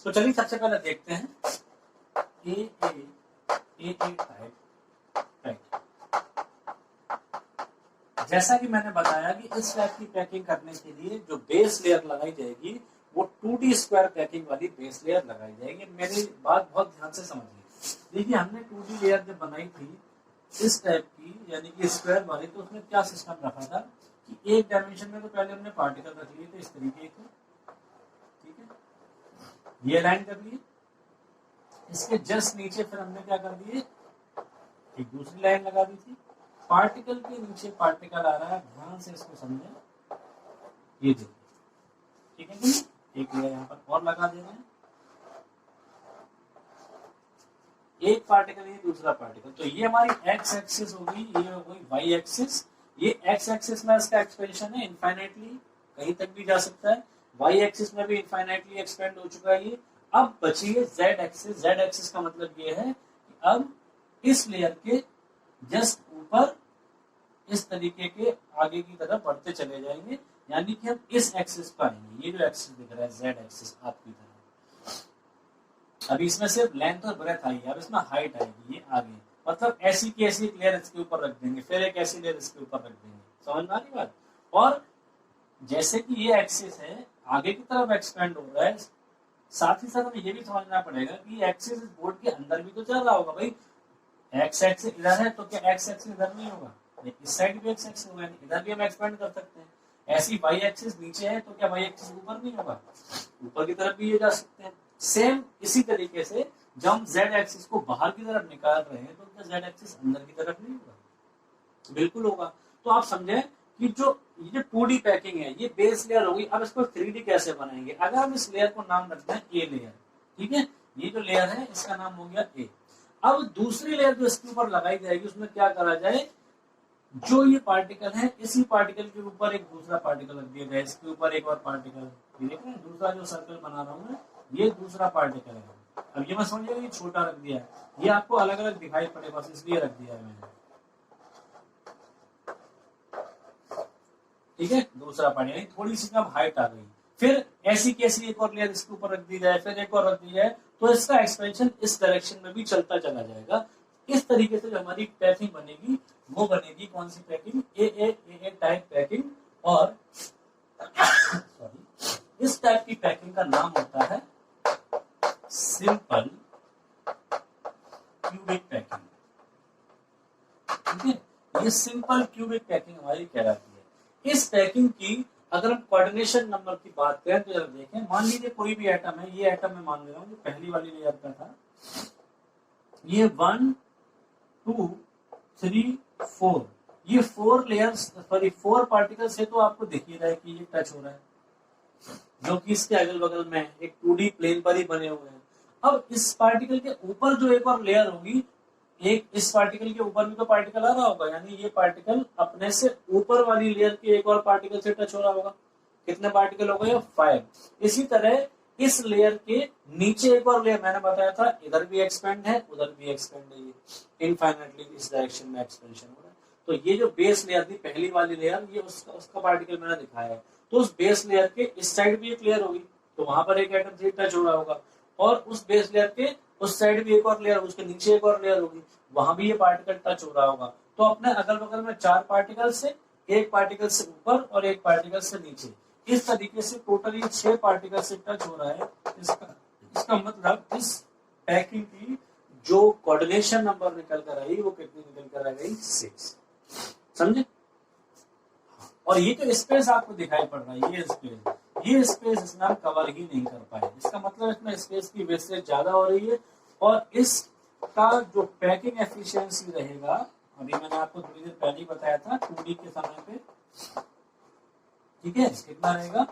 तो चलिए सबसे पहले देखते हैं ए टाइप पैकिंग। जैसा कि मैंने बताया कि इस टाइप की पैकिंग करने के लिए जो बेस लेयर लगाई जाएगी वो 2D स्क्वायर पैकिंग वाली बेस लेयर लगाई जाएगी। मेरी बात बहुत ध्यान से समझिए। देखिए हमने 2D लेयर जब बनाई थी इस टाइप की यानी कि स्क्वायर वाली, तो उसमें क्या सिस्टम रखा था कि एक डायमेंशन में तो पहले हमने पार्टिकल रख लिए थे इस तरीके के, ठीक है, ये लाइन कर लिए, इसके जस्ट नीचे फिर हमने क्या कर दिए, एक दूसरी लाइन लगा दी थी, पार्टिकल के नीचे पार्टिकल आ रहा है, ध्यान से इसको समझें, ये देखिए, ठीक है जी, एक लेयर यहाँ पर और लगा दे रहे हैं, एक पार्टिकल ये दूसरा पार्टिकल, तो ये हमारी एक्स एक्सिस होगी, ये हो गई वाई एक्सिस, ये एक्स एक्सिस में इसका एक्सपेंशन है इनफाइनाइटली, कहीं तक भी जा सकता है, वाई एक्सिस में भी इनफाइनाइटली एक्सपेंड हो चुका है ये। अब बची है जेड एक्सिस। जेड एक्सिस का मतलब ये है कि अब इस लेयर के जस्ट ऊपर इस तरीके के आगे की तरफ बढ़ते चले जाएंगे, यानी कि हम इस एक्सिस पर आएंगे, ये जो एक्सिस दिख रहा है जेड एक्सिस आपकी तरफ, अभी इसमें सिर्फ लेंथ और ब्रेथ आई है, अब इसमें हाइट आएगी, ये आगे, मतलब ऐसी की ऐसी एक लेयर इसके ऊपर रख देंगे, फिर एक ऐसी लेयर इसके ऊपर रख देंगे, समझ में आ रही बात। और जैसे कि ये एक्सिस है आगे की तरफ एक्सपेंड हो रहा है, साथ ही साथ हमें ये भी समझना पड़ेगा कि एक्सिस इस बोर्ड के अंदर भी तो चल रहा होगा भाई, एक्स एक्सिस इधर है तो क्या एक्स एक्सिस इधर नहीं होगा, इस साइड भी एक्स एक्सिस होगा, इधर भी हम एक्सपेंड कर सकते हैं। ऐसी वाई एक्सिस नीचे है तो क्या वाई एक्सिस ऊपर नहीं होगा, ऊपर की तरफ भी ये जा सकते हैं। सेम इसी तरीके से जब हम जेड एक्सिस को बाहर की तरफ निकाल रहे हैं तो क्या जेड एक्सिस अंदर की तरफ नहीं होगा, बिल्कुल होगा। तो आप समझे कि जो ये 2D पैकिंग है ये बेस लेयर होगी। अब इसको 3D कैसे बनाएंगे, अगर हम इस लेयर को नाम रखते हैं ए लेयर, ठीक है, ये जो लेयर है इसका नाम हो गया ए। अब दूसरी लेयर जो इसके ऊपर लगाई जाएगी उसमें क्या करा जाए, जो ये पार्टिकल है इसी पार्टिकल के ऊपर एक दूसरा पार्टिकल रख दिया जाए, इसके ऊपर एक और पार्टिकल, देख रहे हैं दूसरा जो सर्कल बना रहा हूं मैं, ये दूसरा पार्टिकल है। अब ये मैं समझिएगा ये छोटा रख दिया है, ये आपको अलग अलग दिखाई पड़े बस इसलिए रख दिया है मैंने, ठीक है, दूसरा पार्टिकल, थोड़ी सी कम हाइट आ गई, फिर ऐसी कैसी एक और लेयर इसके ऊपर रख दी जाए, फिर एक और रख दी जाए, तो इसका एक्सपेंशन इस डायरेक्शन में भी चलता चला जाएगा। इस तरीके से जो हमारी पैकिंग बनेगी वो बनेगी कौन सी पैकिंग, ए टाइप पैकिंग। और सॉरी, इस टाइप की पैकिंग का नाम होता है सिंपल क्यूबिक पैकिंग, ठीक है, ये सिंपल क्यूबिक पैकिंग हमारी कहलाती है। इस पैकिंग की अगर हम कोऑर्डिनेशन नंबर की बात करें तो जरा देखें, मान लीजिए कोई भी एटम है, ये एटम मैं मान ले रहा हूँ जो पहली वाली लेयर का था, ये 1 2 3 4, ये 4 लेयर्स सॉरी 4 पार्टिकल्स है, तो आपको दिख ही रहा है कि ये टच हो रहा है, जो कि इसके अगल बगल में एक 2D प्लेन पर ही बने हुए हैं। अब इस पार्टिकल के ऊपर जो एक और लेयर होगी, एक इस पार्टिकल के ऊपर भी तो पार्टिकल आ रहा होगा, यानी ये पार्टिकल अपने से ऊपर वाली लेयर के एक और पार्टिकल से टच हो रहा होगा, कितने पार्टिकल हो गए 5। इसी तरह इस लेयर के नीचे एक और लेयर, मैंने बताया था इधर भी एक्सपेंड है उधर भी एक्सपेंड है, ये इनफाइनाइटली इस डायरेक्शन में एक्सपेंशन हो रहा है। तो ये जो बेस लेयर थी पहली वाली लेयर, ये उसका पार्टिकल मैंने दिखाया है, तो उस बेस लेयर के इस साइड भी एक लेयर होगी, तो वहां पर एक एटम से टच हो रहा होगा, और उस बेस लेयर के उस साइड भी एक और लेयर, उसके नीचे एक और लेयर होगी, वहां भी ये पार्टिकल टच हो रहा होगा। तो अपने अगल बगल में 4 पार्टिकल से, एक पार्टिकल से ऊपर और एक पार्टिकल से नीचे, इस तरीके से टोटली 6 पार्टिकल से टच हो रहा है। इसका मतलब इस पैकिंग की जो कोऑर्डिनेशन नंबर निकल कर आई वो कितनी निकल कर आ गई 6, समझे। और ये जो स्पेस आपको दिखाई पड़ रहा है, ये स्पेस इसमें हम कवर ही नहीं कर पाए, इसका मतलब इसमें स्पेस की वेस्टेज ज्यादा हो रही है, और इसका जो पैकिंग एफिशिएंसी रहेगा, अभी मैंने आपको थोड़ी देर पहले ही बताया था 2D के समय पे, ठीक है, कितना रहेगा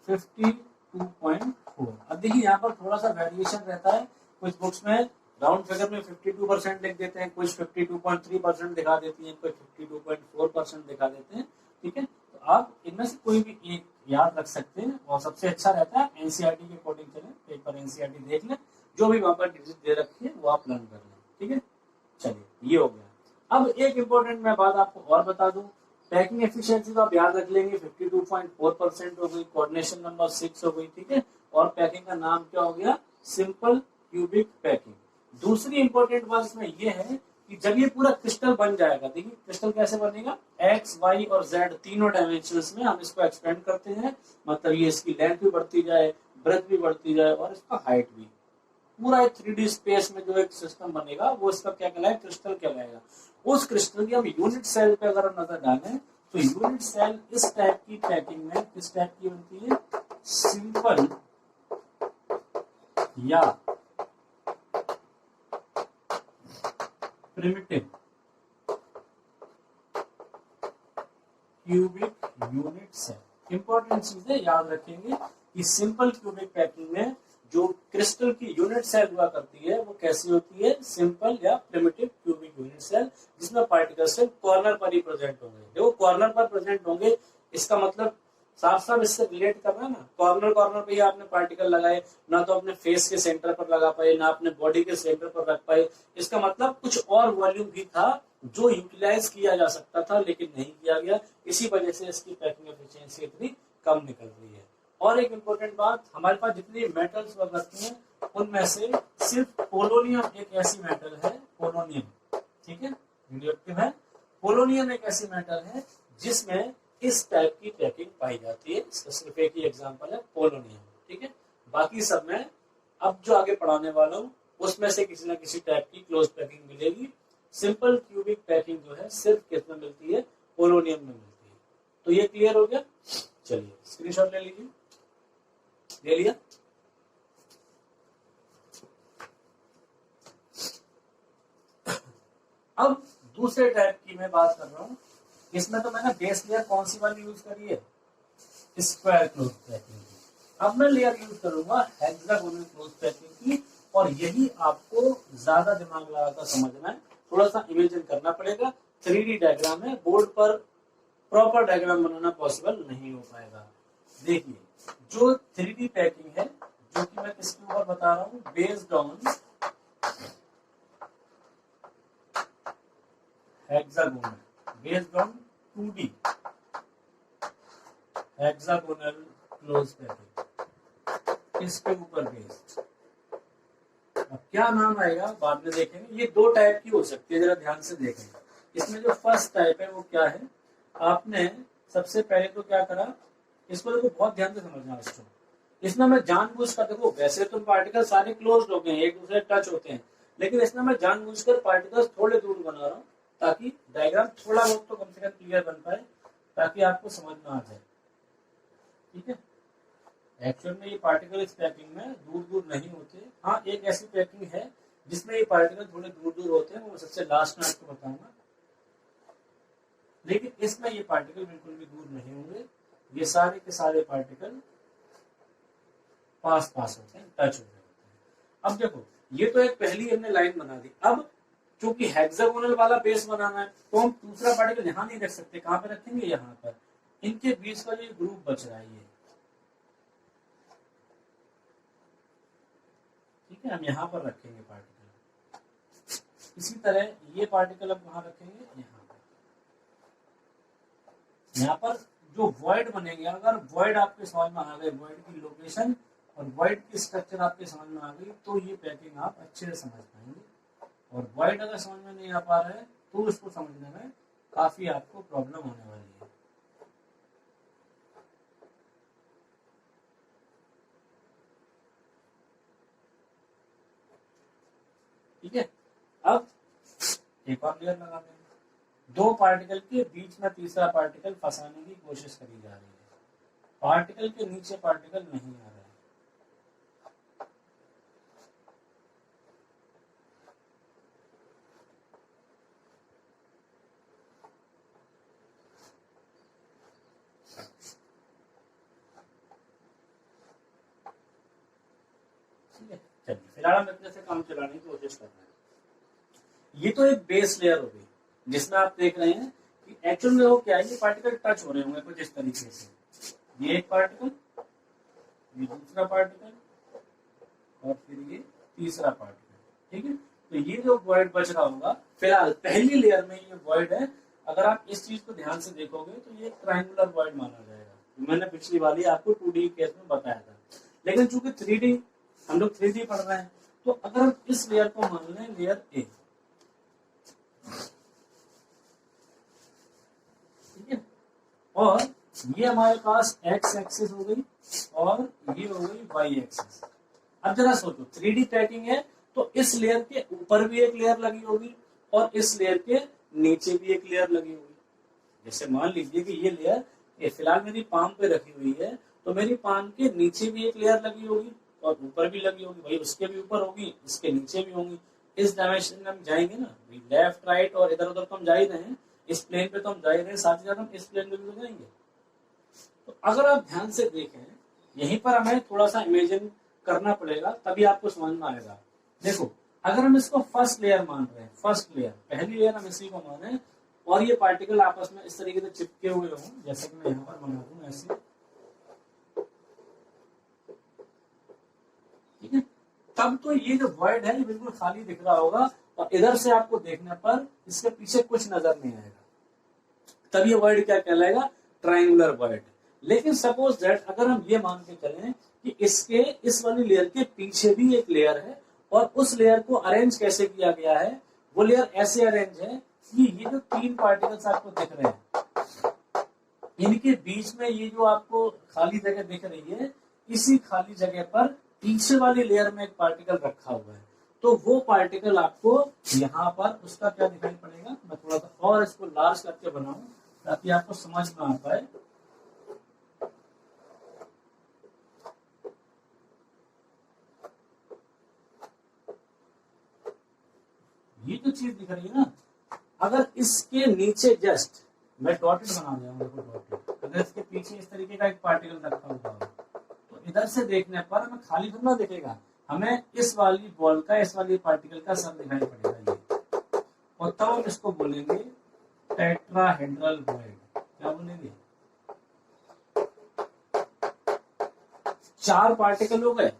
52.4। अब देखिए यहाँ पर थोड़ा सा वेरिएशन रहता है, कुछ बुक्स में राउंड फिगर में 52% लिख देते हैं, कुछ 52.3% दिखा देती हैं, कुछ 52.4% दिखा देते हैं, ठीक है। तो आप इनमें से कोई भी एक याद रख सकते हैं, और सबसे अच्छा रहता है एनसीईआरटी के अकॉर्डिंग चले, पेपर एनसीईआरटी देख लें, जो भी वहां पर डिजिट दे रखी है वो आप लर्न कर लें, ठीक है। चलिए ये हो गया। अब एक इंपॉर्टेंट मैं बात आपको और बता दूं, पैकिंग एफिशिएंसी तो आप याद रख लेंगे 52.4% हो गई, कोऑर्डिनेशन नंबर 6 हो गई, ठीक है, और पैकिंग का नाम क्या हो गया सिंपल क्यूबिक पैकिंग। दूसरी इंपॉर्टेंट बात इसमें यह है कि जब ये पूरा क्रिस्टल बन जाएगा, देखिए क्रिस्टल कैसे बनेगा, एक्स वाई और जेड तीनों डायमेंशंस में हम इसको एक्सपेंड करते हैं, मतलब ये इसकी लेंथ भी बढ़ती जाए, ब्रेथ भी बढ़ती जाए और इसका हाइट भी। पूरा एक 3D स्पेस में जो एक सिस्टम बनेगा वो इसका क्या कहलाएगा, क्रिस्टल कहलाएगा। उस क्रिस्टल की हम यूनिट सेल पे अगर हम नजर डालें तो यूनिट सेल इस टाइप की पैकिंग में किस टाइप की बनती है, सिंपल या primitive cubic unit cell. Important चीजें याद रखेंगे कि सिंपल क्यूबिक पैकिंग में जो क्रिस्टल की यूनिट सेल हुआ करती है वो कैसी होती है, सिंपल या प्रिमिटिव क्यूबिक यूनिट सेल, जिसमें पार्टिकल सिर्फ कॉर्नर पर ही प्रेजेंट होंगे। देखो कॉर्नर पर प्रेजेंट होंगे, इसका मतलब साफ साफ इससे रिलेट कर रहा है ना, कॉर्नर कॉर्नर पे ही आपने पार्टिकल लगाए, ना तो अपने फेस के सेंटर पर लगा पाए, ना अपने बॉडी के सेंटर पर रख पाए। इसका मतलब कुछ और वॉल्यूम भी था जो यूटिलाइज किया जा सकता था लेकिन नहीं किया गया, इसी वजह से इसकी पैकिंग एफिशिएंसी इतनी कम निकल रही है। और एक इम्पोर्टेंट बात, हमारे पास जितनी मेटल्स वगैरह करती हैं उनमें से सिर्फ पोलोनियम एक ऐसी मेटल है, पोलोनियम, ठीक है, रेडियोएक्टिव है। पोलोनियम एक ऐसी मेटल है जिसमें इस टाइप की पैकिंग पाई जाती है, इसका सिर्फ एक ही एग्जांपल है पोलोनियम, ठीक है। बाकी सब में अब जो आगे पढ़ाने वाला हूँ उसमें से किसी ना किसी टाइप की क्लोज पैकिंग मिलेगी। सिंपल क्यूबिक पैकिंग जो है सिर्फ किस में मिलती है, पोलोनियम में मिलती है। तो ये क्लियर हो गया, चलिए स्क्रीनशॉट ले लीजिए, ले लिया। अब दूसरे टाइप की मैं बात कर रहा हूं, इसमें तो मैंने बेस लेयर कौन सी वाली यूज करी है, स्क्वायर क्लोज पैकिंग की। अब मैं लेयर यूज करूंगा हेक्सागोनल क्लोज पैकिंग की, और यही आपको ज्यादा दिमाग लगाकर समझना है, थोड़ा सा इमेजिन करना पड़ेगा। 3D डायग्राम है, बोर्ड पर प्रॉपर डायग्राम बनाना पॉसिबल नहीं हो पाएगा। देखिए जो 3D पैकिंग है, जो कि मैं किसके ऊपर बता रहा हूं, based on hexagonal, based on 2D hexagonal close packing, इसके ऊपर बेस्ड। अब क्या नाम आएगा बाद में देखेंगे। ये दो टाइप की हो सकती है, जरा ध्यान से देखेंगे। इसमें जो फर्स्ट टाइप है वो क्या है, आपने सबसे पहले तो क्या करा, इसको देखो बहुत ध्यान से समझना इसको। इसमें मैं जानबूझकर, देखो वैसे तो पार्टिकल सारे क्लोज्ड हो गए हैं, एक दूसरे टच होते हैं, लेकिन इसमें मैं जानबूझकर पार्टिकल्स थोड़े दूर बना रहा हूँ ताकि डायग्राम थोड़ा बहुत तो कम से कम क्लियर बन पाए, ताकि आपको समझ में आ जाए, ठीक है। एक्चुअल में ये पार्टिकल इस पैकिंग में दूर दूर नहीं होते। हाँ एक ऐसी पैकिंग है जिसमें ये पार्टिकल थोड़े दूर दूर होते हैं, वो मैं सबसे लास्ट में आपको बताऊंगा, लेकिन इसमें ये पार्टिकल बिल्कुल भी दूर नहीं होंगे। ये सारे के सारे पार्टिकल पास पास होते हैं, टच हो रहे होते हैं। अब देखो ये तो एक पहली हमने लाइन बना दी। अब चूंकि हेक्सागोनल वाला बेस बनाना है तो हम दूसरा पार्टिकल यहाँ नहीं रख सकते, कहाँ पे रखेंगे, यहाँ पर। इनके बीच का जो ग्रुप बच रहा है ये, ठीक है, हम यहाँ पर रखेंगे पार्टिकल। इसी तरह ये पार्टिकल अब वहां रखेंगे, यहाँ पर। यहाँ पर जो वॉइड बनेंगे, अगर वॉइड आपके समझ में आ गए, वॉइड की लोकेशन और वॉइड की स्ट्रक्चर आपके समझ में आ गई, तो ये पैकिंग आप अच्छे से समझ पाएंगे। और वॉइड अगर समझ में नहीं आ पा रहा है तो इसको समझने में काफी आपको प्रॉब्लम होने वाली है। ठीक है, अब एक और लेयर लगा देंगे। दो पार्टिकल के बीच में तीसरा पार्टिकल फंसाने की कोशिश करी जा रही है, पार्टिकल के नीचे पार्टिकल नहीं आ रहा है। ठीक है, चलिए फिलहाल हम इतने से काम चलाने की कोशिश कर रहे हैं। ये तो एक बेस लेयर हो गई जिसमें आप देख रहे हैं कि एक्चुअल में वो क्या है, ये पार्टिकल टच हो रहे होंगे कुछ इस तरीके से। ये एक पार्टिकल, ये दूसरा पार्टिकल, और फिर ये तीसरा पार्टिकल, ठीक है। तो ये जो वॉइड बच रहा होगा, फिलहाल पहली लेयर में ये वॉइड है। अगर आप इस चीज को ध्यान से देखोगे तो ये ट्रायंगुलर वॉइड माना जाएगा। मैंने पिछली वाली आपको 2D केस में बताया था, लेकिन चूंकि 3D हम लोग 3D पढ़ रहे हैं। तो अगर हम इस लेयर को मान लें लेयर ए, ठीक है, और ये हमारे पास एक्स एक्सिस हो गई और ये हो गई वाई एक्सिस। अब जरा सोचो 3D पैकिंग है तो इस लेयर के ऊपर भी एक लेयर लगी होगी और इस लेयर के नीचे भी एक लेयर लगी होगी। जैसे मान लीजिए कि ये लेयर फिलहाल मेरी पाम पे रखी हुई है, तो मेरी पाम के नीचे भी एक लेयर लगी होगी और ऊपर भी लगी होगी, भाई उसके भी ऊपर होगी, इसके नीचे भी होंगी। इस डायमेंशन में हम जाएंगे ना, लेफ्ट राइट और इधर उधर तो हम जा ही रहे हैं, इस प्लेन पे तो हम जा ही रहे हैं, साथ ही साथ हम इस प्लेन पे भी तो जाएंगे। तो अगर आप ध्यान से देखें, यहीं पर हमें थोड़ा सा इमेजिन करना पड़ेगा, तभी आपको समझ में आएगा। देखो अगर हम इसको फर्स्ट लेयर मान रहे हैं, फर्स्ट लेयर, पहली लेयर हम इसी को माने, और ये पार्टिकल आपस में इस तरीके से चिपके हुए हों, जैसे कि मैं यहाँ पर बना दूं ऐसे, ठीक है, तब तो ये जो वर्ड है ये बिल्कुल खाली दिख रहा होगा और इधर से आपको देखने पर इसके पीछे कुछ नजर नहीं आएगा, तब ये वर्ड क्या कहलाएगा, ट्रायंगुलर वर्ड। लेकिन सपोज दैट अगर हम ये मान के चलें कि इसके इस वाली लेयर के पीछे भी एक लेयर है और उस लेयर को अरेंज कैसे किया गया है, वो लेयर ऐसे अरेंज है कि ये जो 3 पार्टिकल्स आपको दिख रहे हैं, इनके बीच में ये जो आपको खाली जगह दिख रही है, इसी खाली जगह पर पीछे वाली लेयर में एक पार्टिकल रखा हुआ है। तो वो पार्टिकल आपको यहाँ पर उसका क्या दिखाई पड़ेगा, मैं थोड़ा सा और इसको लार्ज करके बनाऊं ताकि आपको समझ में आ पाए। ये जो चीज दिख रही है ना, अगर इसके नीचे जस्ट मैं डॉटेड बना दिया हूं, देखो डॉटेड, अगर इसके पीछे इस तरीके का एक पार्टिकल रखा हुआ है तो इधर से देखने पर हमें खाली थोड़ा दिखेगा, हमें इस वाली बॉल का, इस वाली पार्टिकल का सर दिखाई पड़ेगा ये, और तब हम इसको बोलेंगे टेट्राहेड्रल वॉइड। क्या बोलेंगे, 4 पार्टिकल हो गए,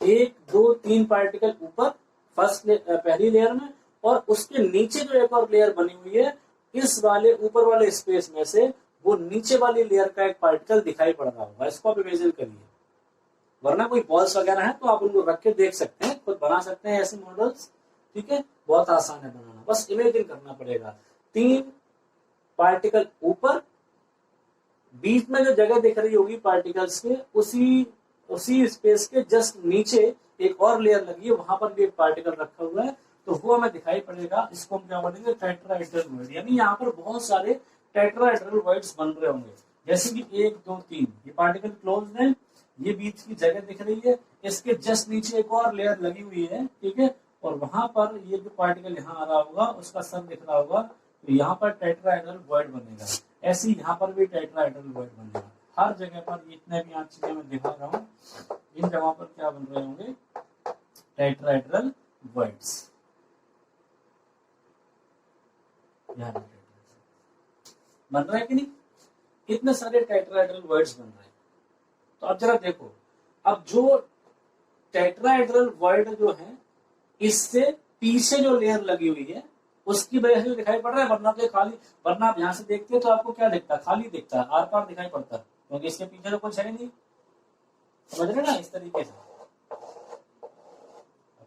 1 2 3 पार्टिकल ऊपर फर्स्ट पहली लेयर में, और उसके नीचे जो एक और लेयर बनी हुई है, इस वाले ऊपर वाले स्पेस में से वो नीचे वाली लेयर का एक पार्टिकल दिखाई पड़ रहा होगा। इसको आप इमेजिन करिए, वरना कोई बॉल्स वगैरह है तो आप उनको रख के देख सकते हैं, खुद बना सकते हैं ऐसे मॉडल्स, ठीक है, बहुत आसान है बनाना, बस इमेजिन करना पड़ेगा। 3 पार्टिकल ऊपर, बीच में जो जगह दिख रही होगी पार्टिकल्स के, उसी स्पेस के जस्ट नीचे एक और लेयर लगी है, वहां पर भी एक पार्टिकल रखा हुआ है, तो वो हमें दिखाई पड़ेगा। इसको हम क्या बोलेंगे, टेट्राहेड्रल वॉइड। यानी यहाँ पर बहुत सारे टेट्राहेड्रल वॉइड्स बन रहे होंगे, जैसे कि 1 2 3 ये पार्टिकल क्लोज है, ये बीच की जगह दिख रही है, इसके जस्ट नीचे एक और लेयर लगी हुई है, ठीक है, और वहां पर ये जो पार्टिकल यहाँ आ रहा होगा उसका सर दिख रहा होगा, तो यहाँ पर टेट्राहेड्रल वॉइड बनेगा। ऐसे ही यहाँ पर भी टेट्राहेड्रल वॉइड बनेगा। हर जगह पर जितने भी यहाँ चीजें मैं दिखा रहा हूँ, इन जगहों पर क्या बन रहे होंगे, टेट्राहेड्रल वॉइड्स। बन रहा है कि नहीं, इतने सारे टेट्राहेड्रल वॉइड्स बन रहे हैं। तो अब जरा देखो, अब जो टेट्राहेड्रल वॉइड जो है, इससे पीछे जो लेयर लगी हुई है उसकी वजह से दिखाई पड़ रहा है, वरना तो खाली, वरना आप यहाँ से देखते हो तो आपको क्या दिखता है, खाली दिखता है, आर पार दिखाई पड़ता है, क्योंकि इसके पीछे तो कुछ है नहीं, समझ रहे ना, इस तरीके से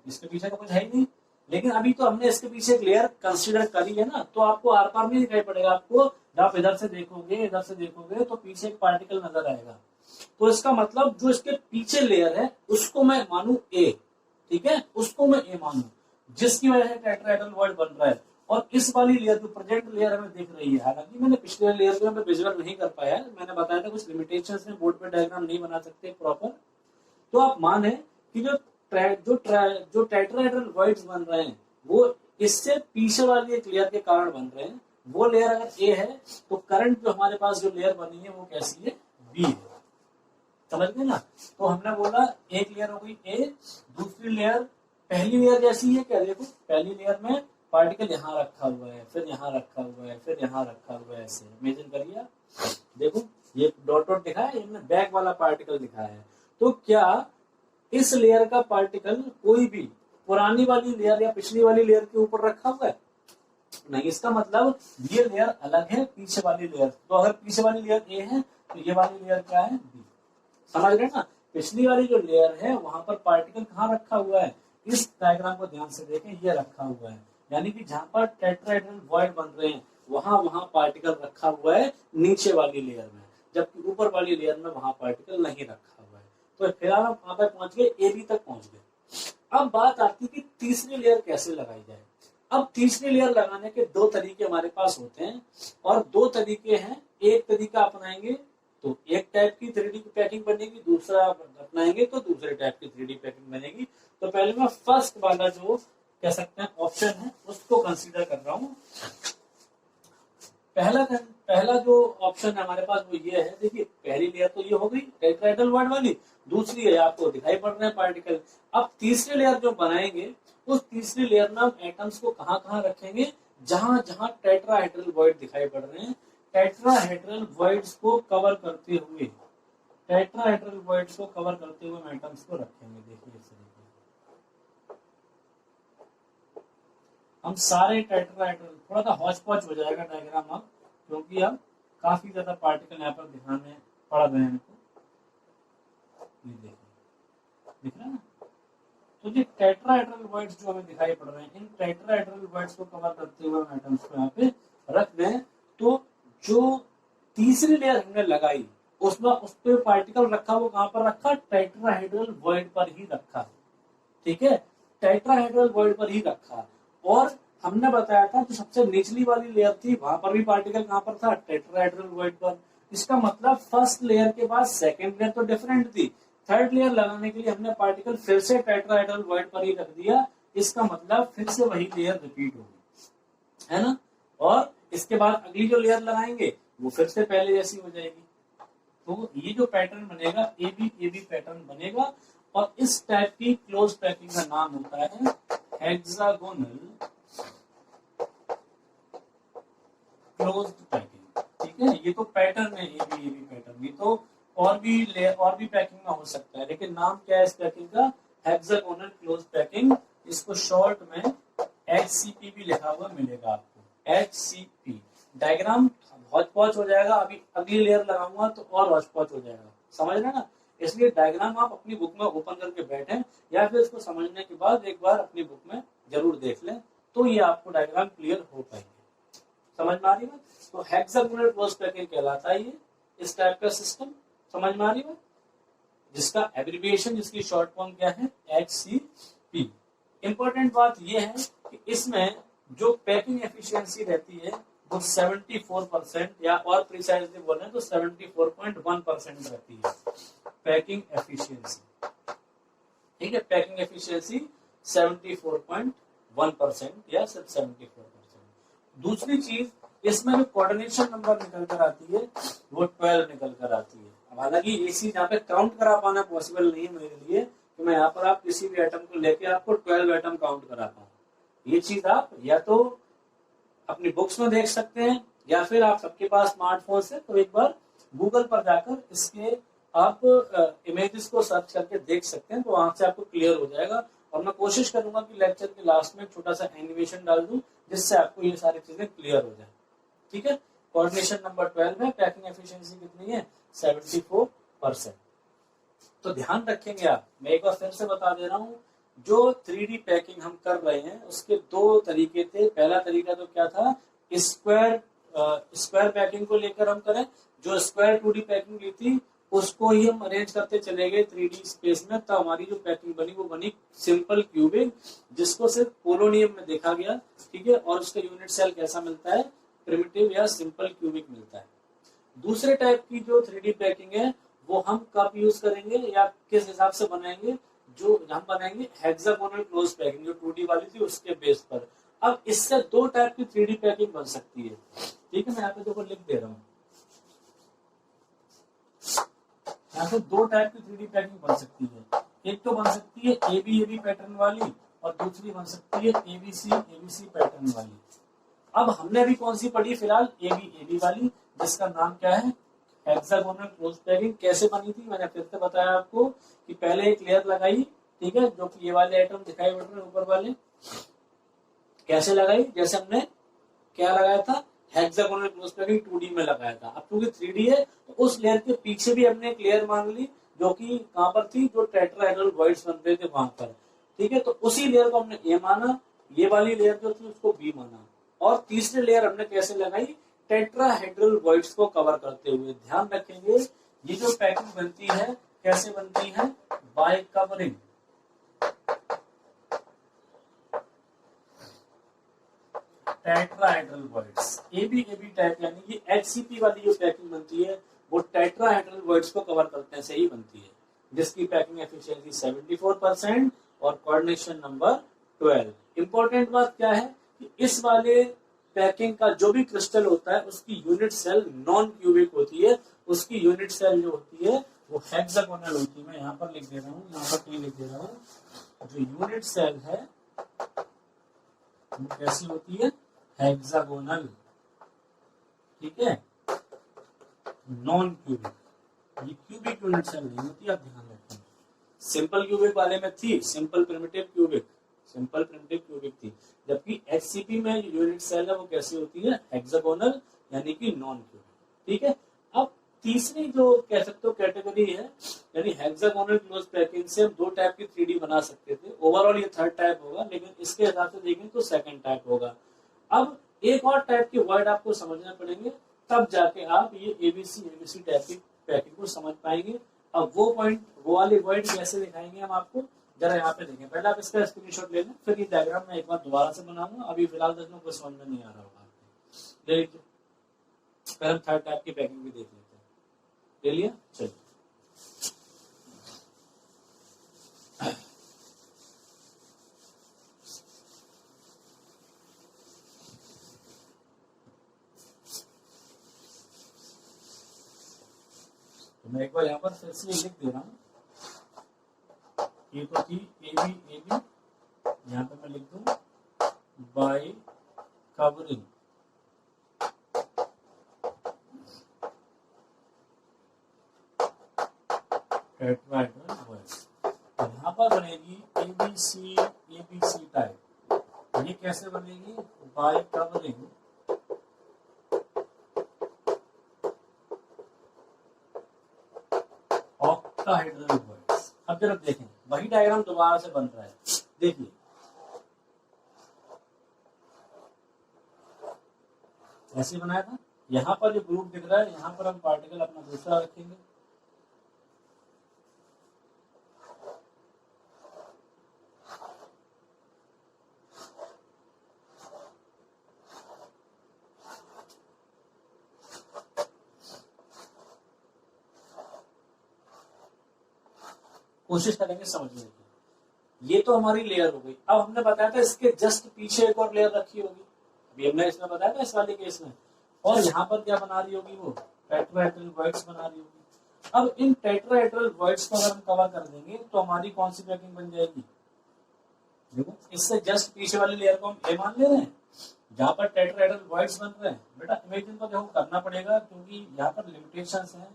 इसके पीछे तो कुछ है ही नहीं। लेकिन अभी तो हमने इसके पीछे एक लेयर कंसीडर करी है ना, तो आपको आर पार नहीं दिखाई पड़ेगा, आपको जब आप इधर से देखोगे तो पीछे एक पार्टिकल नजर आएगा। तो इसका मतलब जो इसके पीछे लेयर है उसको मैं मानू ए, ठीक है, उसको मैं ए मानू, जिसकी वजह से टेट्राहेड्रल वॉइड बन रहा है। और इस वाली लेयर जो प्रेजेंट लेयर हमें दिख रही है, हालांकि मैंने पिछले लेयर को विजुअल नहीं कर पाया, मैंने बताया था कुछ लिमिटेशंस में, बोर्ड पे डायग्राम नहीं बना सकते प्रॉपर, तो आप माने कि जो टेट्राहेड्रल वॉइड्स बन रहे हैं वो इससे पीछे वाली एक लेयर के कारण बन रहे हैं। वो लेयर अगर ए है तो करंट जो हमारे पास जो लेयर बनी है वो कैसी है, बी है, समझ गए ना। तो हमने बोला एक लेयर हो गई ए, दूसरी लेयर पहली लेयर जैसी है क्या, देखो पहली लेयर में पार्टिकल यहाँ रखा हुआ है, फिर यहाँ रखा हुआ है, फिर यहाँ रखा हुआ है, ऐसे इमेजिन करिए। देखो ये डॉट डॉट दिखा है, इनमें बैक वाला पार्टिकल दिखाया है। तो क्या इस लेयर का पार्टिकल कोई भी पुरानी वाली लेयर या पिछली वाली लेयर के ऊपर रखा हुआ है, नहीं, इसका मतलब ये लेयर अलग है पीछे वाली लेयर। तो अगर पीछे वाली लेयर ए है तो ये वाली लेयर क्या है, बी, समझ रहे ना। पिछली वाली जो लेयर है वहां पर पार्टिकल कहाँ रखा हुआ है, इस डायग्राम को ध्यान से देखें, ये रखा हुआ है, यानी कि जहां पर टेट्राहेड्रल वॉइड बन रहे हैं वहां पार्टिकल रखा हुआ है नीचे वाली लेयर में, जबकि ऊपर वाली लेयर में वहां पार्टिकल नहीं रखा हुआ है। तो फिलहाल हम वहां पर पहुंच गए, ए बी तक पहुंच गए। अब बात आती है कि तीसरी लेयर कैसे लगाई जाए। अब तीसरी लेयर लगाने के दो तरीके हमारे पास होते हैं, और दो तरीके हैं। एक तरीका अपनाएंगे तो एक टाइप की 3D की पैकिंग बनेगी, दूसरा अपनाएंगे तो दूसरे टाइप की 3D पैकिंग बनेगी। तो पहले मैं फर्स्ट वाला जो कह सकते हैं ऑप्शन है उसको कंसीडर कर रहा हूँ। पहला जो ऑप्शन है हमारे पास वो ये है, देखिए पहली लेयर तो ये हो गई टेट्राहेड्रल वॉइड वाली, दूसरी है आपको दिखाई पड़ रहे हैं पार्टिकल। अब तीसरी लेयर जो बनाएंगे उस तीसरी लेयर में हम एटम्स को कहाँ कहाँ रखेंगे, जहां जहां टेट्राहेड्रल वॉइड दिखाई पड़ रहे हैं, टेट्राहेड्रल वॉइड्स को कवर करते हुए, टेट्राहेड्रल वॉइड्स को कवर करते हुए हम एटम्स को रखेंगे। देखिए इस तरीके हम सारे टेट्राहेड्रल, थोड़ा सा हौच पौच हो जाएगा डायग्राम अब, क्योंकि अब काफी ज्यादा पार्टिकल यहाँ पर दिखाने पड़ रहे हैं हमको। ये देखिए दिख रहा है ना। तो ये टेट्राहेड्रल वॉइड्स जो हमें दिखाई पड़ रहे हैं, इन टेट्राहेड्रल वॉइड्स को कवर करते हुए हम एटम्स को यहाँ पे रख दें, तो जो तीसरी लेयर हमने लगाई उसमें उस पर पार्टिकल रखा, वो कहां पर रखा, टेट्राहेड्रल वॉइड पर ही रखा। ठीक है, टेट्राहेड्रल वॉइड पर ही रखा। और हमने बताया था जो सबसे निचली वाली लेयर थी वहां पर भी पार्टिकल कहां पर था, टेट्राहेड्रल वॉइड पर। इसका मतलब फर्स्ट लेयर के बाद सेकंड लेयर तो डिफरेंट थी, थर्ड लेयर लगाने के लिए हमने पार्टिकल फिर से टेट्राहेड्रल वॉइड पर ही रख दिया। इसका मतलब फिर से वही लेयर रिपीट होगी, है ना। और इसके बाद अगली जो लेयर लगाएंगे वो फिर से पहले जैसी हो जाएगी। तो ये जो पैटर्न बनेगा ए बी पैटर्न बनेगा, और इस टाइप की क्लोज पैकिंग का नाम होता है हेक्सागोनल क्लोज्ड पैकिंग। ठीक है, ये तो पैटर्न है ए बी पैटर्न। ये तो और भी पैकिंग में हो सकता है, लेकिन नाम क्या है इस पैकिंग का, हेक्सागोनल क्लोज पैकिंग। इसको शॉर्ट में HCP भी लिखा हुआ मिलेगा आपको, HCP। डायग्राम हौच पौच हो जाएगा, अभी अगली लेयर लगाऊंगा तो और हौच पौच हो जाएगा, समझ रहे ना। इसलिए डायग्राम आप अपनी बुक में ओपन करके बैठें, या फिर इसको समझने के बाद एक बार अपनी बुक में जरूर देख लें, तो ये आपको डायग्राम क्लियर हो पाएंगे। समझ में आ रही बात। तो हेक्सागोनल क्लोज पैकिंग कहलाता है ये, इस टाइप का सिस्टम। समझ में आ रही बात, जिसका एब्रिविएशन, जिसकी शॉर्ट फॉर्म क्या है, HCP। इंपॉर्टेंट बात यह है कि इसमें जो पैकिंग एफिशिएंसी रहती है वो 74%, या और प्रिसाइजली बोले तो 74.1% रहती है पैकिंग एफिशिएंसी। ठीक है, पैकिंग एफिशिएंसी 74.1% या सिर्फ 74%। दूसरी चीज, इसमें जो कोऑर्डिनेशन नंबर निकल कर आती है वो 12 निकल कर आती है। हालांकि ये चीज यहाँ पे काउंट करा पाना पॉसिबल नहीं है मेरे लिए, तो मैं यहाँ पर आप किसी भी एटम को लेके आपको 12 एटम काउंट कराता हूँ। ये चीज आप या तो अपनी बुक्स में देख सकते हैं, या फिर आप सबके पास स्मार्टफोन से, तो एक बार गूगल पर जाकर इसके आप इमेजेस को सर्च करके देख सकते हैं, तो वहां से आपको क्लियर हो जाएगा। और मैं कोशिश करूंगा कि लेक्चर के लास्ट में छोटा सा एनिमेशन डाल दूं, जिससे आपको ये सारी चीजें क्लियर हो जाए। ठीक है, कोऑर्डिनेशन नंबर 12 है, पैकिंग एफिशिएंसी कितनी है, 74%। तो ध्यान रखेंगे आप, मैं एक बार फिर से बता दे रहा हूँ, जो 3D पैकिंग हम कर रहे हैं उसके दो तरीके थे। पहला तरीका तो क्या था, स्क्वायर पैकिंग को लेकर हम करें, जो स्क्वायर 2D पैकिंग ली थी उसको ही हम अरेंज करते चले गए 3D स्पेस में, तो हमारी जो पैकिंग बनी वो बनी सिंपल क्यूबिक, जिसको सिर्फ पोलोनियम में देखा गया। ठीक है, और उसका यूनिट सेल कैसा मिलता है, प्रिमिटिव या सिंपल क्यूबिक मिलता है। दूसरे टाइप की जो 3D पैकिंग है वो हम कब यूज करेंगे या किस हिसाब से बनाएंगे, जो हम बनाएंगे हेक्सागोनल क्लोज पैकिंग, जो 2D वाली थी उसके बेस पर। अब इससे दो टाइप की 3D पैकिंग बन सकती है। ठीक है, मैं यहाँ पे देखो लिख दे रहा हूँ, यहाँ पे दो टाइप की 3D पैकिंग बन सकती है। एक तो बन सकती है AB पैटर्न वाली, और दूसरी बन सकती है ABC पैटर्न वाली। अब हमने अभी कौन सी पढ़ी फिलहाल, AB वाली, जिसका नाम क्या है, हेक्सागोनल क्लोज पैकिंग। कैसे बनी थी मैंने फिर से बताया आपको कि पहले एक लेयर लगाई, ठीक है, जो कि ये वाले आइटम दिखाई पड़ रहे हैं ऊपर वाले, कैसे लगाई, जैसे हमने क्या लगाया था, हेक्सागोनल क्लोज पैकिंग 2D में लगाया था। अब क्योंकि 3D है तो उस लेयर के पीछे भी हमने एक लेयर मान ली जो कि कहां पर थी, जो टेट्राहेड्रल वॉइड्स बन रहे थे वहां पर। ठीक है, तो उसी लेयर को हमने ए माना, ये वाली लेयर जो थी उसको बी माना, और तीसरी लेयर हमने कैसे लगाई, टेट्राहेड्रल वॉइड्स को कवर करते हुए। ध्यान रखेंगे ये जो पैकिंग बनती है कैसे बनती है, by covering tetrahedral voids, AB type, यानी कि एचसीपी वाली जो पैकिंग बनती है वो टेट्राहेड्रल वॉइड्स को कवर करने से ही बनती है, जिसकी पैकिंग एफिशिएंसी 74% और कोऑर्डिनेशन नंबर 12। इंपॉर्टेंट बात क्या है कि इस वाले पैकिंग का जो भी क्रिस्टल होता है उसकी यूनिट सेल नॉन क्यूबिक होती है, उसकी यूनिट सेल जो होती है वो हेक्सागोनल होती है। मैं यहाँ पर लिख दे रहा हूँ, यहाँ पर कहीं लिख दे रहा हूँ, जो यूनिट सेल है वो कैसी होती है, हेक्सागोनल। ठीक है, नॉन क्यूबिक, ये क्यूबिक यूनिट सेल नहीं होती, आप ध्यान रखें। सिंपल क्यूबिक वाले में थी simple primitive cubic, simple primitive cubic थी, जबकि एचसीपी में जो यूनिट सेल है वो कैसी होती है, हेक्सागोनल, यानी कि नॉन क्यूबिक। ठीक है, अब तीसरी जो कह सकते हो कैटेगरी है, यानी हेक्सागोनल क्लोज पैकिंग से हम दो टाइप की 3D बना सकते थे। ओवरऑल ये थर्ड टाइप होगा, लेकिन इसके हिसाब से देखें तो सेकंड टाइप होगा। अब एक और टाइप के वर्ड आपको समझना पड़ेंगे, तब जाके आप ये एबीसी टाइप की पैकिंग को समझ पाएंगे। अब वो पॉइंट, वो वाले वर्ड कैसे दिखाएंगे हम आपको, जरा यहाँ पे देखें। पहले आप इसका स्क्रीनशॉट ले लें, फिर ये डायग्राम मैं एक बार दोबारा से बनाऊंगा। अभी फिलहाल तक को समझ में नहीं आ रहा होगा आपको। ले लीजिए, फिर हम थर्ड टाइप की पैकिंग भी देख लेते हैं। ले लिया, चलिए। तो मैं एक बार यहाँ पर फिर से लिख दे रहा हूँ, ये तो थी एबी, यहाँ पे मैं लिख दूं बाय कवरिंग टेट्राहेड्रल वॉइड्स। यहाँ पर बनेगी एबीसी टाइप, ये कैसे बनेगी, बाय कवरिंग ऑक्टाहेड्रल वॉइड्स। अब जरा देखें, वही डायग्राम दोबारा से बन रहा है, देखिए ऐसे बनाया था। यहाँ पर जो ग्रुप दिख रहा है, यहाँ पर हम पार्टिकल अपना दूसरा रखेंगे, कोशिश करेंगे समझने की। ये तो हमारी लेयर हो गई। अब हमने बताया था इसके जस्ट पीछे एक और लेयर रखी होगी, अभी हमने इसमें बताया था इस वाले केस में, और यहाँ पर क्या बना रही होगी, वो टेट्राहेड्रल वॉइड्स बना रही होगी। अब इन टेट्राहेड्रल वॉइड्स को अगर हम कवर कर देंगे तो हमारी कौन सी पैकिंग बन जाएगी, देखो इससे जस्ट पीछे वाली लेयर को हम ए मान ले रहे हैं, जहां पर टेट्राहेड्रल वॉइड्स बन रहे हैं। बेटा इमेजिन तो देखो करना पड़ेगा, क्योंकि यहाँ पर लिमिटेशंस हैं,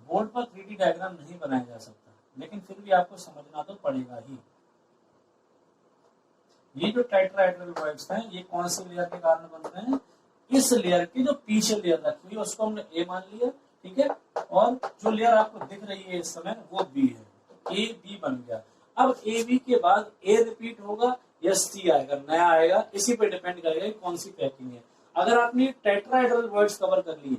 बोर्ड पर 3D डायग्राम नहीं बनाया जा सकता, लेकिन फिर भी आपको समझना तो पड़ेगा ही। ये जो टेट्राहेड्रल वॉइड्स हैं, ये कौन सी लेयर के कारण बन रहे हैं, इस लेयर की जो पीछे लेयर रखी हुई है उसको हमने ए मान लिया। ठीक है, और जो लेयर आपको दिख रही है इस समय वो बी है, तो ए बी बन गया। अब ए बी के बाद ए रिपीट होगा या सी आएगा, नया आएगा, इसी पे डिपेंड करेगा कौन सी पैकिंग है। अगर आपने टेट्राहेड्रल वॉइड्स कवर कर लिए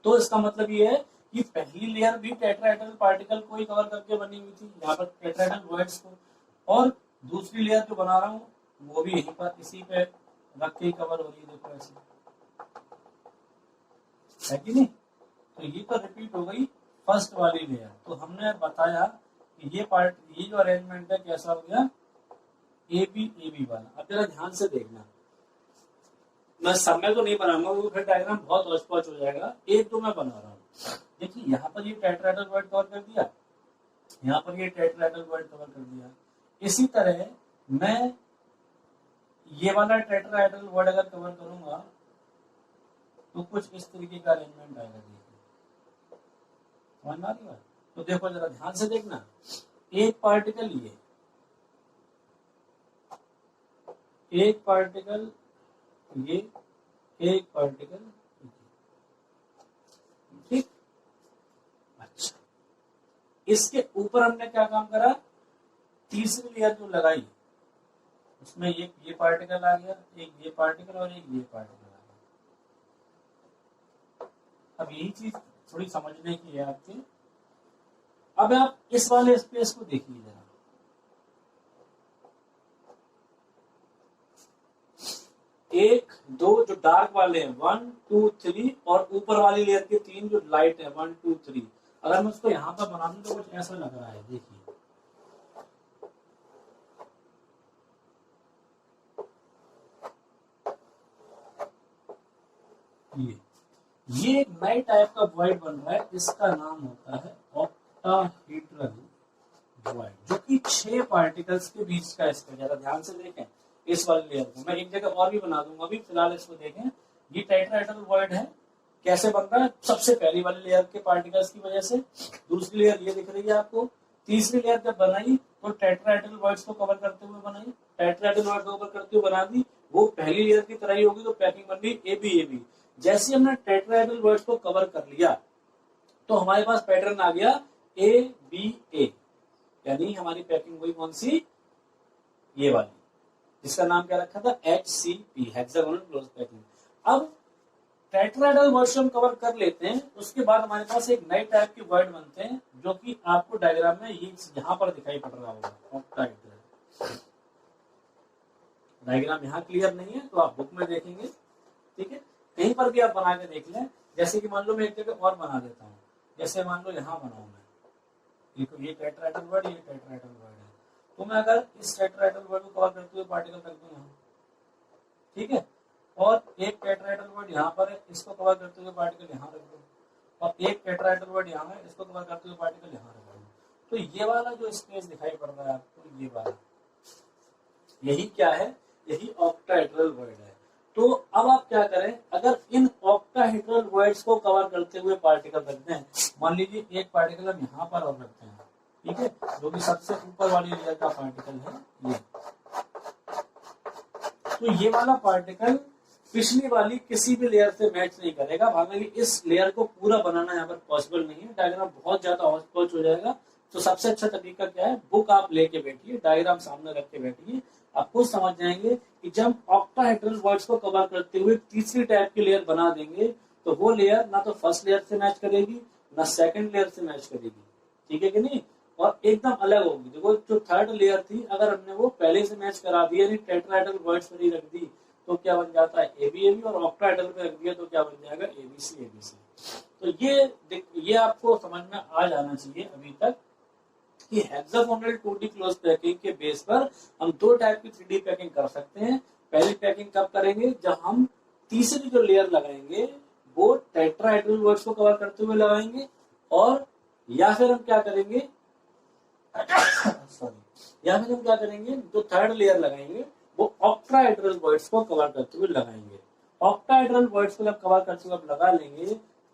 तो इसका मतलब ये है कि पहली लेयर भी टेट्राहेड्रल पार्टिकल को ही कवर करके बनी हुई थी, यहाँ पर टेट्राहेड्रल वॉइड्स को, और दूसरी लेयर जो बना रहा हूँ वो भी यहीं पर इसी पे रख के ही कवर हो रही है, देखो ऐसे है कि नहीं। तो ये तो रिपीट हो गई फर्स्ट वाली लेयर। तो हमने बताया कि ये पार्ट, ये जो अरेंजमेंट है कैसा हो गया, ए बी वाला। अब जरा ध्यान से देखना, मैं सब में तो नहीं बनाऊंगा क्योंकि फिर डायग्राम बहुत हौच-पौच हो जाएगा, एक तो मैं बना रहा हूँ। देखिए यहाँ पर ये टेट्राहेड्रल वॉइड कवर कर दिया, यहाँ पर ये टेट्राहेड्रल वॉइड कवर कर दिया। इसी तरह मैं ये वाला टेट्राहेड्रल वॉइड अगर कवर करूंगा तो कुछ इस तरीके का अरेंजमेंट आएगा, देखिए समझ में आ रही है। तो देखो जरा ध्यान से देखना, एक पार्टिकल ये, एक पार्टिकल ये, एक पार्टिकल, ठीक। अच्छा इसके ऊपर हमने क्या काम करा, तीसरी लेयर जो लगाई उसमें एक ये पार्टिकल आ गया, एक ये पार्टिकल और एक ये पार्टिकल आ गया। अब यही चीज थोड़ी समझने की है आपके। अब आप इस वाले स्पेस को देखिए जरा, एक दो जो डार्क वाले हैं 1 2 3 और ऊपर वाली लेयर के 3 जो लाइट है 1 2 3, अगर मैं उसको यहां पर बना दूं तो कुछ ऐसा लग रहा है। देखिए ये एक नई टाइप का वॉइड बन रहा है, इसका नाम होता है ऑक्टाहेड्रल वॉइड, जो कि 6 पार्टिकल्स के बीच का स्पेस। जरा ध्यान से देखें इस वाली लेयर को, मैं एक जगह और भी बना दूंगा, अभी फिलहाल इसको देखें। ये टेट्राहेड्रल वॉइड है, कैसे बन रहा है, सबसे पहली वाली लेयर के पार्टिकल्स की वजह से। दूसरी लेयर ये दिख रही है आपको, तीसरी लेयर जब बनाई तो टेट्राहेड्रल वॉइड्स को कवर करते हुए बनाई, टेट्राहेड्रल वॉइड को कवर करते हुए बना दी, वो पहली लेयर की तरह ही होगी, तो पैकिंग बन गई AB। जैसे हमने टेट्राहेड्रल वॉइड्स को कवर कर लिया तो हमारे पास पैटर्न आ गया ABA, यानी हमारी पैकिंग हुई कौन सी, ये वाली, जिसका नाम क्या रखा था HCP, हेक्सागोनल क्लोज पैकिंग। अब टेट्राहेड्रल वॉइड्स हम कवर कर लेते हैं, उसके बाद हमारे पास एक नए टाइप के वॉइड बनते हैं, जो कि आपको डायग्राम में ये यहाँ पर दिखाई पड़ रहा होगा, ऑक्टाहेड्रल। डायग्राम यहाँ क्लियर नहीं है तो आप बुक में देखेंगे, ठीक है, कहीं पर भी आप बना के देख लें। जैसे कि मान लो मैं एक जगह और बना देता हूँ, जैसे मान लो यहाँ बनाऊं मैं, देखो ये टेट्राहेड्रल वॉइड, ये टेट्राहेड्रल वॉइड है, तो मैं अगर इस टेट्राहेड्रल वॉइड को कवर करते हुए पार्टिकल रख दूं यहाँ, ठीक है, और एक टेट्राहेड्रल वॉइड यहाँ पर है, इसको कवर करते हुए पार्टिकल यहाँ रख दो, और एक टेट्राहेड्रल वॉइड यहाँ है, इसको कवर करते हुए पार्टिकल यहाँ रख दो, तो ये वाला जो स्पेस दिखाई पड़ रहा है आपको, ये वाला, यही क्या है, यही ऑक्टाहेड्रल वॉइड है। तो अब आप क्या करें, अगर इन ऑक्टाहेड्रल वॉइड्स को कवर करते हुए पार्टिकल रखते हैं, मान लीजिए एक पार्टिकल हम यहाँ पर और रखते हैं, ठीक है, जो कि सबसे ऊपर वाली लेयर का पार्टिकल है ये, तो ये वाला पार्टिकल पिछली वाली किसी भी लेयर से मैच नहीं करेगा। हालांकि इस लेयर को पूरा बनाना यहाँ पर पॉसिबल नहीं है, डायग्राम बहुत ज्यादा हॉच हो जाएगा। तो सबसे अच्छा तरीका क्या है, बुक आप लेके बैठिए, डायग्राम सामने रख के बैठिए, आप खुद समझ जाएंगे कि जब ऑक्टाहेड्रल वॉइड्स को कवर करते हुए तीसरी टाइप की लेयर बना देंगे तो वो लेयर ना तो फर्स्ट लेयर से मैच करेगी ना सेकंड लेयर से मैच करेगी, ठीक है कि नहीं, और एकदम अलग होगी। देखो जो थर्ड लेयर थी, अगर हमने वो पहले से मैच करा दी, यानी टेट्राहेड्रल वॉइड्स पर ही रख दी, तो क्या बन जाता है AB, और ऑक्टाहेड्रल पे रख दिया तो क्या बन जाएगा ABC। तो ये आपको समझ में आ जाना चाहिए अभी तक कि हेक्सागोनल 2D क्लोज पैकिंग के बेस पर हम 2 टाइप की 3D पैकिंग कर सकते हैं। पहली पैकिंग कब करेंगे, जब हम तीसरी जो लेयर लगाएंगे वो टेट्राहेड्रल वॉइड्स को कवर करते हुए लगाएंगे, और या फिर हम क्या करेंगे जो थर्ड लेयर लगाएंगे वो ऑक्टाहेड्रल वॉइड्स को कवर करते हुए लगाएंगे। ऑक्टाहेड्रल वॉइड्स को जब कवर करते हुए लगा लेंगे,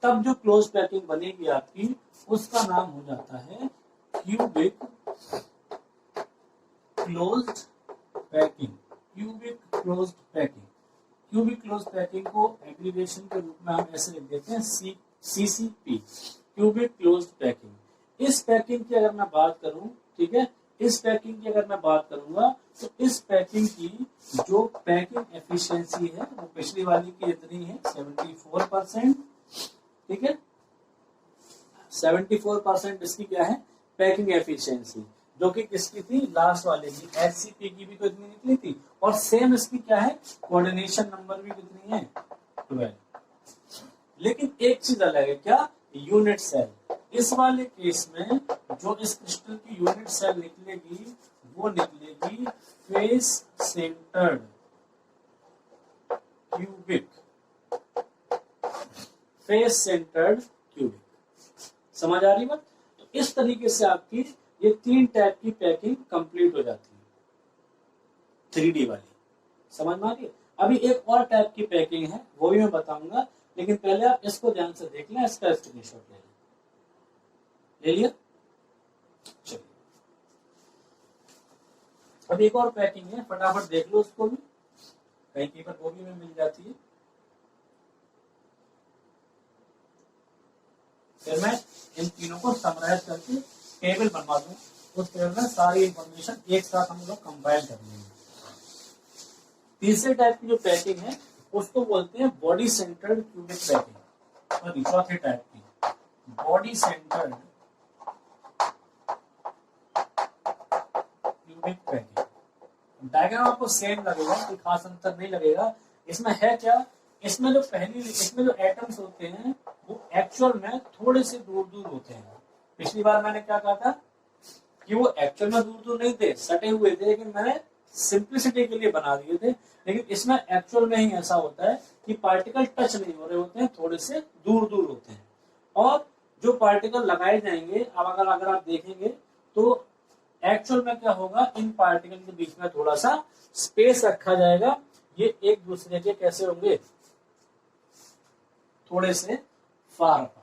तब जो क्लोज पैकिंग बनेगी आपकी, उसका नाम हो जाता है cubic closed packing. Cubic closed packing, cubic closed packing को एब्रिविएशन के रूप में हम ऐसे लिख देते हैं CCP, क्यूबिक क्लोज्ड पैकिंग। इस पैकिंग की अगर मैं बात करूं, ठीक है, इस पैकिंग की अगर मैं बात करूंगा तो इस पैकिंग की जो पैकिंग एफिशिएंसी है वो पिछली वाली की इतनी है 74%, ठीक है, 74% इसकी क्या है पैकिंग एफिशिएंसी, जो कि किसकी थी, लास्ट वाले की HCP की भी तो इतनी निकली थी, और सेम इसकी क्या है कोऑर्डिनेशन नंबर भी कितनी है 12। लेकिन एक चीज अलग है, क्या, यूनिट सेल। इस वाले केस में जो इस क्रिस्टल की यूनिट सेल निकलेगी वो निकलेगी face centred cubic, face centred cubic. समझ आ रही बात? तो इस तरीके से आपकी ये 3 टाइप की पैकिंग कंप्लीट हो जाती है 3D वाली। समझ में आ रही है? अभी एक और टाइप की पैकिंग है, वो भी मैं बताऊंगा, लेकिन पहले आप इसको ध्यान से देख लें, इसका स्क्रीनशॉट ले लिया। चलिए अब एक और पैकिंग है, फटाफट देख लो उसको भी, कहीं पर वो भी हमें मिल जाती है। फिर मैं इन तीनों को समराइज करके टेबल बनवा दूं, उस टेबल में सारी इंफॉर्मेशन एक साथ हम लोग कंपाइल कर लेंगे। तीसरे टाइप की जो पैकिंग है उसको बोलते हैं बॉडी सेंटर्ड क्यूबिक पैकिंग। और चौथे टाइप की body centred cubic packing. Diagram आपको सेम लगेगा, कोई खास अंतर नहीं लगेगा। इसमें है क्या, इसमें जो एटम्स होते हैं वो एक्चुअल में थोड़े से दूर दूर होते हैं। पिछली बार मैंने क्या कहा था कि वो एक्चुअल में दूर दूर नहीं थे, सटे हुए थे, लेकिन मैंने सिंप्लिसिटी के लिए बना दिए थे। लेकिन इसमें एक्चुअल में ही ऐसा होता है कि पार्टिकल टच नहीं हो रहे होते हैं, थोड़े से दूर दूर होते हैं। और जो पार्टिकल लगाए जाएंगे, अब अगर आप देखेंगे तो एक्चुअल में क्या होगा, इन पार्टिकल के बीच में थोड़ा सा स्पेस रखा जाएगा। ये एक दूसरे के कैसे होंगे, थोड़े से फार अपार्ट।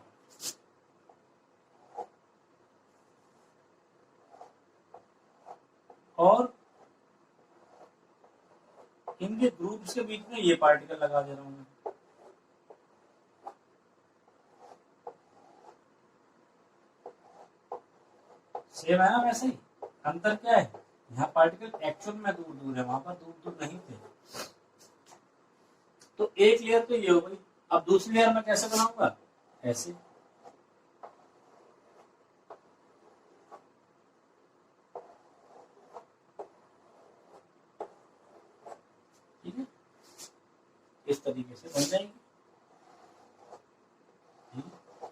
और इनके ग्रुप्स के बीच में ये पार्टिकल लगा दे रहा हूं मैं। सेम है ना, वैसे ही। अंतर क्या है, यहाँ पार्टिकल एक्चुअल में दूर दूर है, वहां पर दूर दूर नहीं थे। तो एक लेयर तो ये हो गई। अब दूसरी लेयर में कैसे बनाऊंगा, ऐसे। ठीक है, इस तरीके से बन जाएगी।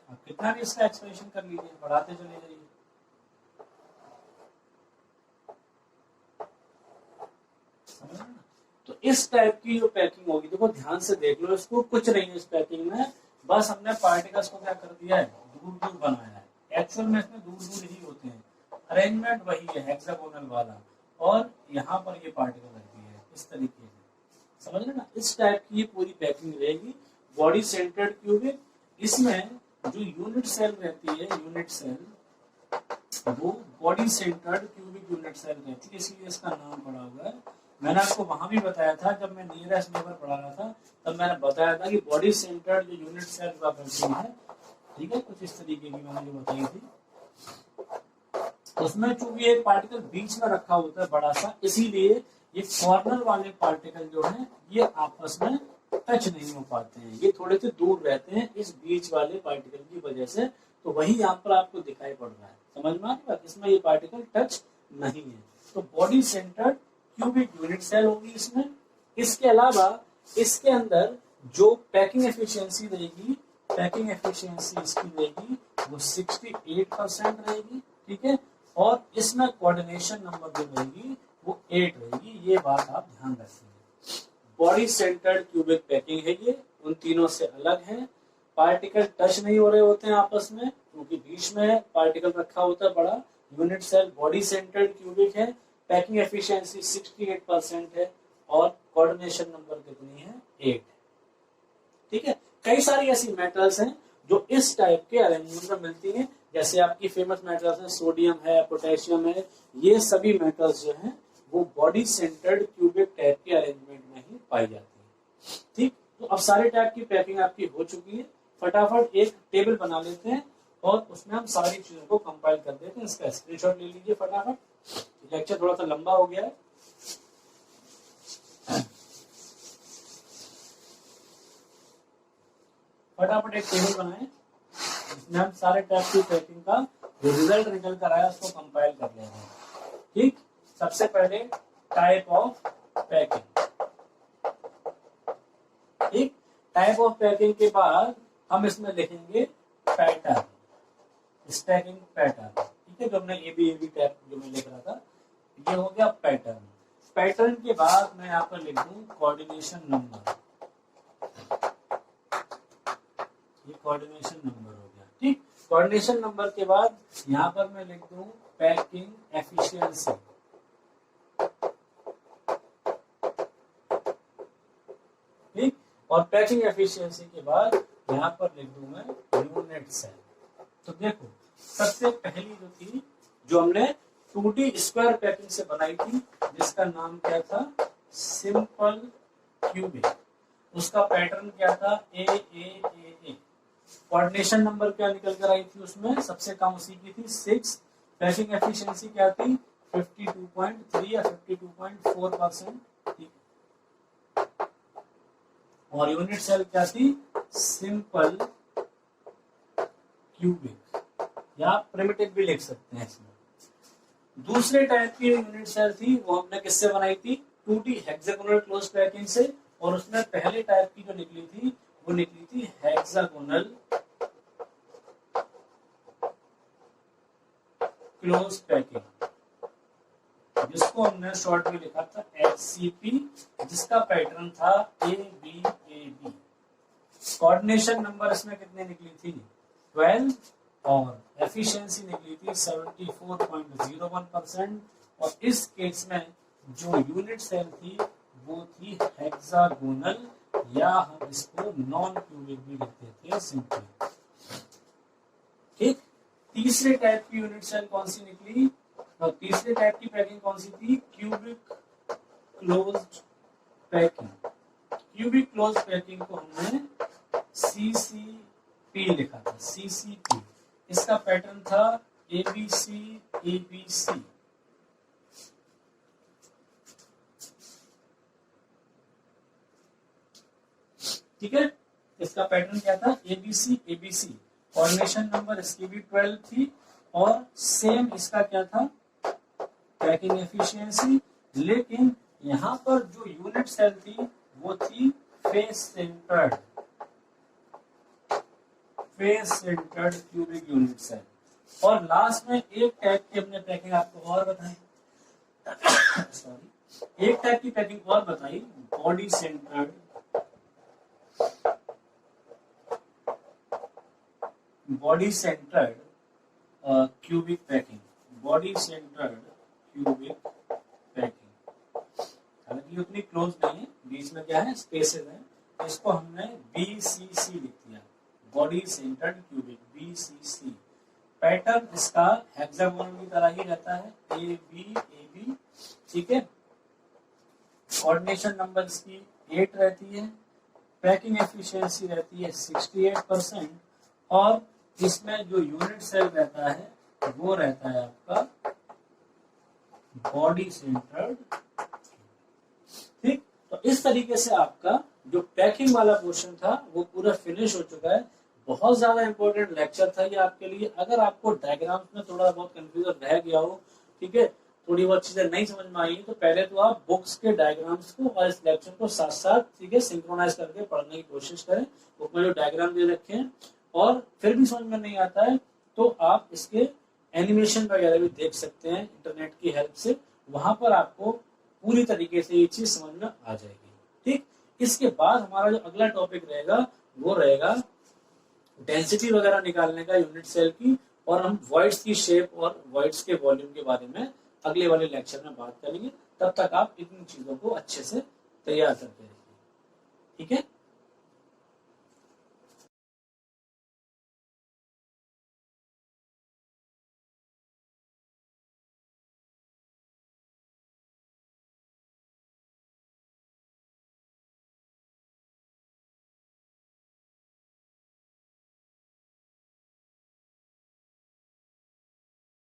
अब कितना भी इसका एक्सप्रेशन कर लीजिए, बढ़ाते चले जाइए। समझ ना? तो इस टाइप की जो पैकिंग होगी, देखो ध्यान से देख लो, इसको कुछ नहीं है इस पैकिंग में, बस हमने पार्टिकल्स को क्या कर दिया है, दूर दूर बनाया है। एक्चुअल में इसमें दूर दूर ही होते हैं, अरेंजमेंट वही है हेक्सागोनल वाला, और यहाँ पर ये पार्टिकल रहती है इस तरीके से। समझ रहे ना, इस टाइप की ये पूरी पैकिंग रहेगी बॉडी सेंटर्ड क्यूबिक। इसमें जो यूनिट सेल रहती है, यूनिट सेल, वो body centred cubic unit cell रहती है, इसलिए इसका नाम पड़ा हुआ है। मैंने आपको वहां भी बताया था, जब मैं नियरेस्ट नेबर पढ़ा रहा था, तब मैंने बताया था कि बॉडी सेंटर्ड जो यूनिट सेल हुआ करती है, ठीक है, कुछ इस तरीके की मैंने जो बताई थी, उसमें चूंकि एक पार्टिकल बीच में रखा होता है बड़ा सा, इसीलिए ये कॉर्नर वाले पार्टिकल जो है ये आपस में टच नहीं हो पाते हैं, ये थोड़े से दूर रहते हैं इस बीच वाले पार्टिकल की वजह से। तो वही यहाँ पर आपको दिखाई पड़ रहा है। समझ में आ रही बात, इसमें ये पार्टिकल टच नहीं है। तो body centred cubic unit cell होगी इसमें। इसके अलावा इसके अंदर जो पैकिंग एफिशिएंसी रहेगी, पैकिंग एफिशिएंसी इसकी रहेगी वो 68% रहेगी। ठीक है, और इसमें कोऑर्डिनेशन नंबर जो रहेगी वो 8 रहेगी। ये बात आप ध्यान रखिए। बॉडी सेंटर्ड क्यूबिक पैकिंग है ये, उन तीनों से अलग है। पार्टिकल टच नहीं हो रहे होते हैं आपस में, क्योंकि बीच में पार्टिकल रखा होता है बड़ा। Unit cell body centred cubic है, पैकिंग एफिशिएंसी 68% है, और कोऑर्डिनेशन नंबर कितनी है, 8। ठीक है, कई सारी ऐसी मेटल्स हैं जो इस टाइप के अरेंजमेंट में मिलती हैं। जैसे आपकी फेमस मेटल्स हैं, सोडियम है, पोटेशियम है, ये सभी मेटल्स जो हैं वो बॉडी सेंटर्ड क्यूबिक टाइप के अरेंजमेंट में ही पाई जाती है। ठीक, तो अब सारे टाइप की पैकिंग आपकी हो चुकी है। फटाफट एक टेबल बना लेते हैं और उसमें हम सारी चीजों को कंपाइल कर देते हैं। इसका स्क्रीनशॉट ले लीजिए फटाफट। लेक्चर थोड़ा सा लंबा हो गया है। फटाफट एक टेबल बनाएं, इसमें हम सारे टाइप की पैकिंग का जो रिजल्ट निकल कर आया उसको कंपाइल कर लेंगे। ठीक, सबसे पहले टाइप ऑफ पैकिंग। ठीक, टाइप ऑफ पैकिंग के बाद हम इसमें लिखेंगे पैटर्न, स्टैकिंग पैटर्न। ठीक है, जो हमने एबी टाइप जो मैं लिख रहा था, ये हो गया पैटर्न। पैटर्न के बाद मैं यहाँ पर लिख दूं कोऑर्डिनेशन नंबर, ये कोऑर्डिनेशन नंबर हो गया। ठीक, कोऑर्डिनेशन नंबर के बाद यहाँ पर मैं लिख दूं पैकिंग एफिशिएंसी। ठीक, और पैकिंग एफिशिएंसी के बाद यहाँ पर लिख दूं मैं यूनिट सेल। तो देखो, सबसे पहली जो थी, जो हमने 2D स्क्वायर पैकिंग से बनाई थी, जिसका नाम क्या था, सिंपल क्यूबिक, उसका पैटर्न क्या था, ए ए ए ए। कोऑर्डिनेशन नंबर क्या निकल कर आई थी उसमें, सबसे कम उसी की थी 6, पैकिंग एफिशिएंसी क्या थी 52.3 या 52.4%, ठीक है। और यूनिट सेल क्या थी सिंपल क्यूबिक या प्रिमिटिव भी लिख सकते हैं इसमें। दूसरे टाइप की यूनिट सेल थी वो हमने किससे बनाई थी 2D हेक्सागोनल क्लोज पैकिंग से, और उसमें पहले टाइप की जो निकली थी वो निकली थी हेक्सागोनल क्लोज पैकिंग, जिसको हमने शॉर्ट में लिखा था HCP, जिसका पैटर्न था ABAB। कोऑर्डिनेशन नंबर इसमें कितने निकली थी 12, और एफिशिएंसी निकली थी 74.01%। और इस केस में जो यूनिट सेल थी वो थी हेक्सागोनल, या हम इसको नॉन क्यूबिक भी लिखते थे सिंपली, ठीक। तीसरे टाइप की यूनिट सेल कौन सी निकली, और तीसरे टाइप की पैकिंग कौन सी थी cubic closed packing. Cubic close packing को हमने CCP लिखा था, CCP। इसका पैटर्न था ABC ABC, ठीक है। इसका पैटर्न क्या था ABC ABC। कोऑर्डिनेशन नंबर इसकी भी 12 थी, और सेम इसका क्या था पैकिंग एफिशिएंसी, लेकिन यहां पर जो यूनिट सेल थी वो थी face centred cubic unit cell. और लास्ट में एक टाइप की हमने पैकिंग आपको और बताई सॉरी, एक टाइप की पैकिंग और बताई body centred cubic packing, body centred cubic packing. हालांकि उतनी क्लोज नहीं है, बीच में क्या है स्पेसेस है, इसको हमने BCC लिख दिया, body centred cubic BCC। Pattern इसका हेक्सागोनल की तरह ही रहता है ABAB, ठीक है। कोऑर्डिनेशन नंबर इसकी 8 रहती है, पैकिंग एफिशिएंसी रहती है 68%, और इसमें जो यूनिट सेल रहता है वो रहता है आपका बॉडी सेंटर्ड, ठीक। तो इस तरीके से आपका जो पैकिंग वाला पोर्शन था वो पूरा फिनिश हो चुका है। बहुत ज्यादा इंपॉर्टेंट लेक्चर था ये आपके लिए। अगर आपको डायग्राम्स में थोड़ा बहुत कंफ्यूजन रह गया हो, ठीक है, थोड़ी बहुत चीजें नहीं समझ में आई तो पहले तो आप बुक्स के डायग्राम्स को और इस लेक्चर को साथ साथ, ठीक है, सिंक्रोनाइज करके पढ़ने की कोशिश करें। बुक में जो डायग्राम दे रखे हैं, और फिर भी समझ में नहीं आता है तो आप इसके एनिमेशन वगैरह भी देख सकते हैं इंटरनेट की हेल्प से, वहां पर आपको पूरी तरीके से ये चीज समझ में आ जाएगी, ठीक। इसके बाद हमारा जो अगला टॉपिक रहेगा वो रहेगा डेंसिटी वगैरह निकालने का यूनिट सेल की, और हम वॉइड्स की शेप और वॉइड्स के वॉल्यूम के बारे में अगले वाले लेक्चर में बात करेंगे। तब तक आप इन चीजों को अच्छे से तैयार करते रहिए, ठीक है।